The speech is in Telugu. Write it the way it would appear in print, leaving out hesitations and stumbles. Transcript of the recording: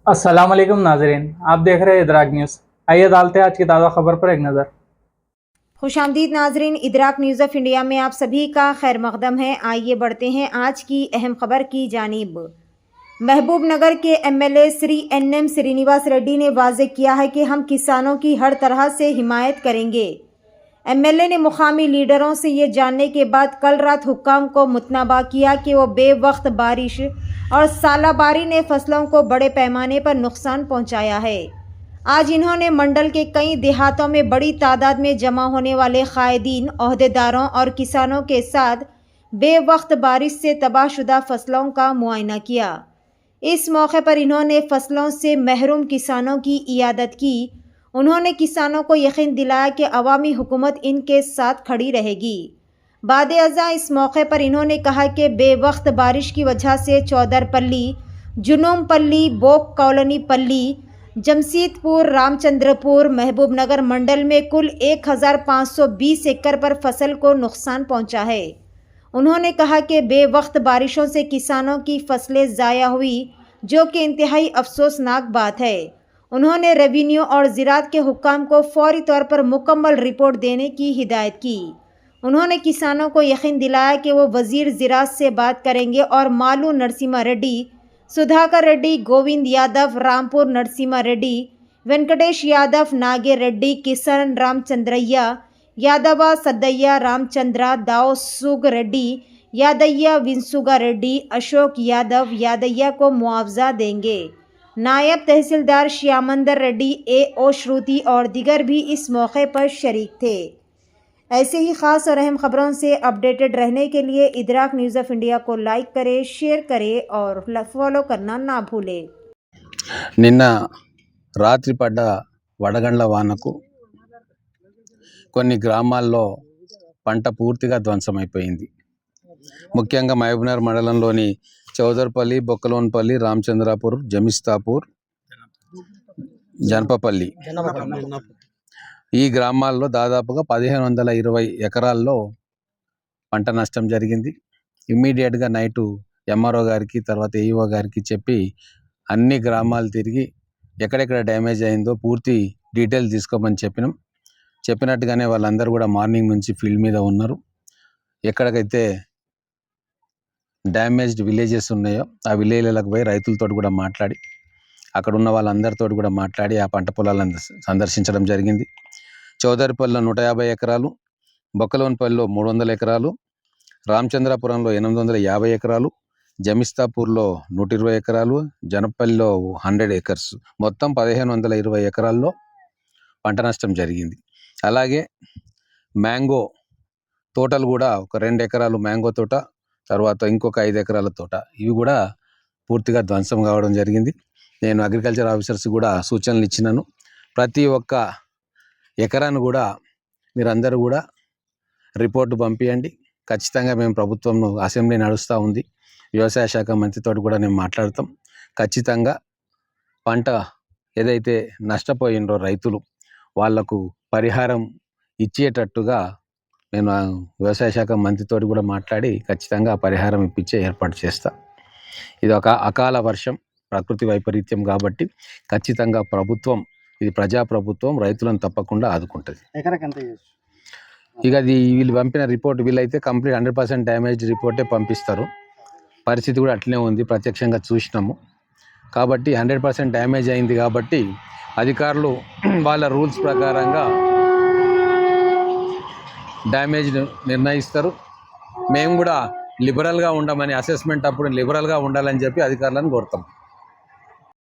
अस्सलाम वालेकुम नाजरीन, आप देख रहे हैं इदराक न्यूज़। आइए डालते हैं आज की ताज़ा खबर पर एक नज़र। खुशामदीद नाजरीन, इदराक न्यूज़ ऑफ इंडिया में आप सभी का खैर मकदम है। आइए बढ़ते हैं आज की अहम खबर की जानिब। महबूब नगर के एमएलए श्री एनएम श्रीनिवास रेड्डी ने वाज़ेह किया है कि हम किसानों की हर तरह से हिमायत करेंगे। एमएलए ने मुकामी लीडरों से ये जानने के बाद कल रात हुक्काम को मुतनबा किया कि वो बेवक्त बारिश और सालाबारी ने फसलों को बड़े पैमाने पर नुकसान पहुंचाया है। आज इन्होंने मंडल के कई देहातों में बड़ी तादाद में जमा होने वाले कायदीन, ओहदेदारों और किसानों के साथ बेवक्त बारिश से तबाहशुदा फसलों का मुआयना किया। इस मौके पर इन्होंने फसलों से महरूम किसानों की इयादत की। उन्होंने किसानों को यकीन दिलाया कि अवामी हुकूमत इनके साथ खड़ी रहेगी। बाद-ए-अज़ा इस मौके पर इन्होंने कहा कि बेवक्त बारिश की वजह से चौदरपल्ली, जुनूमपल्ली, बोक कॉलोनी पल्ली, जमशीदपुर, रामचंद्रपुर, महबूब नगर मंडल में कुल 1520 एकड़ पर फसल को नुकसान पहुंचा है। उन्होंने कहा कि बेवक्त बारिशों से किसानों की फसलें ज़ाया हुई, जो कि इंतहाई अफसोसनाक बात है। उन्होंने रेवेन्यू और ज़राअत के हुक्काम को फौरी तौर पर मुकम्मल रिपोर्ट देने की हिदायत की। उन्होंने किसानों को यकीन दिलाया कि वो वज़ीर ज़राअत से बात करेंगे और मालू नरसिम्हा रेड्डी, सुधाकर रेड्डी, गोविंद यादव, रामपुर नरसिम्हा रेड्डी, वेंकटेश यादव, नागे रेड्डी, किशन रामचंद्रయ్య, यादव सद्दయ్య रामचंद्र, दाव सुग रेड्डी, यादయ్య विंसुगा रेड्डी, अशोक यादव यादయ్య को मुआवजा देंगे। नायब तहसीलदार श्यामंदर रेड्डी, एओ श्रुति और दिगर भी इस मौके पर शरीक थे। ऐसे ही ख़ास और अहम खबरों से अपडेटेड रहने के लिए इदराक न्यूज़ ऑफ इंडिया को लाइक करें, शेयर करें और फॉलो करना ना भूलें। నిన్న రాత్రి పడ్డ వడగండ్ల వానకు కొన్ని గ్రామాల్లో పంట పూర్తిగా ధ్వంసమైపోయింది. ముఖ్యంగా మహబూబ్నగర్ మండలంలోని చౌదర్పల్లి, బొక్కలోన్పల్లి, రామచంద్రాపూర్, జమిస్తాపూర్, జనపపల్లి ఈ గ్రామాల్లో దాదాపుగా 1520 ఎకరాల్లో పంట నష్టం జరిగింది. ఇమ్మీడియట్గా నైటు ఎంఆర్ఓ గారికి, తర్వాత ఏఈఓ గారికి చెప్పి అన్ని గ్రామాలు తిరిగి ఎక్కడెక్కడ డ్యామేజ్ అయిందో పూర్తి డీటెయిల్ తీసుకోమని చెప్పినట్టుగానే వాళ్ళందరూ కూడా మార్నింగ్ నుంచి ఫీల్డ్ మీద ఉన్నారు. ఎక్కడికైతే డ్యామేజ్డ్ విలేజెస్ ఉన్నాయో ఆ విలేజ్లకు పోయి రైతులతో కూడా మాట్లాడి, అక్కడ ఉన్న వాళ్ళందరితో కూడా మాట్లాడి ఆ పంట పొలాలను సందర్శించడం జరిగింది. చౌదరిపల్లిలో 150 ఎకరాలు, బొక్కలోన్పల్లిలో 300 ఎకరాలు, రామచంద్రాపురంలో 850 ఎకరాలు, జమిస్తాపూర్లో 120 ఎకరాలు, జనపల్లిలో 100 ఎకర్స్, మొత్తం 1520 ఎకరాల్లో పంట నష్టం జరిగింది. అలాగే మ్యాంగో తోటలు కూడా ఒక 2 ఎకరాలు మ్యాంగో తోట, తర్వాత ఇంకొక 5 ఎకరాల తోట, ఇవి కూడా పూర్తిగా ధ్వంసం కావడం జరిగింది. నేను అగ్రికల్చర్ ఆఫీసర్స్ కూడా సూచనలు ఇచ్చినాను. ప్రతి ఒక్క ఎకరాను కూడా మీరందరూ కూడా రిపోర్టు పంపించండి. ఖచ్చితంగా మేము ప్రభుత్వం అసెంబ్లీ నడుస్తూ ఉంది, వ్యవసాయ శాఖ మంత్రితో కూడా నేను మాట్లాడతాం. ఖచ్చితంగా పంట ఏదైతే నష్టపోయిండ్రో రైతులు వాళ్లకు పరిహారం ఇచ్చేటట్టుగా నేను వ్యవసాయ శాఖ మంత్రితో కూడా మాట్లాడి ఖచ్చితంగా పరిహారం ఇప్పించే ఏర్పాటు చేస్తా. ఇది ఒక అకాల వర్షం, ప్రకృతి వైపరీత్యం కాబట్టి ఖచ్చితంగా ప్రభుత్వం, ఇది ప్రజాప్రభుత్వం, రైతులను తప్పకుండా ఆదుకుంటుంది. ఇక అది వీళ్ళు పంపిన రిపోర్ట్, వీళ్ళైతే కంప్లీట్ 100% డ్యామేజ్ రిపోర్టే పంపిస్తారు. పరిస్థితి కూడా అట్లనే ఉంది, ప్రత్యక్షంగా చూసినాము. కాబట్టి 100% డ్యామేజ్ అయింది కాబట్టి అధికారులు వాళ్ళ రూల్స్ ప్రకారంగా డ్యామేజ్ నిర్ణయిస్తారు. మేము కూడా లిబరల్గా ఉండమని, అసెస్మెంట్ అప్పుడు లిబరల్గా ఉండాలని చెప్పి అధికారులను కోరుతాం.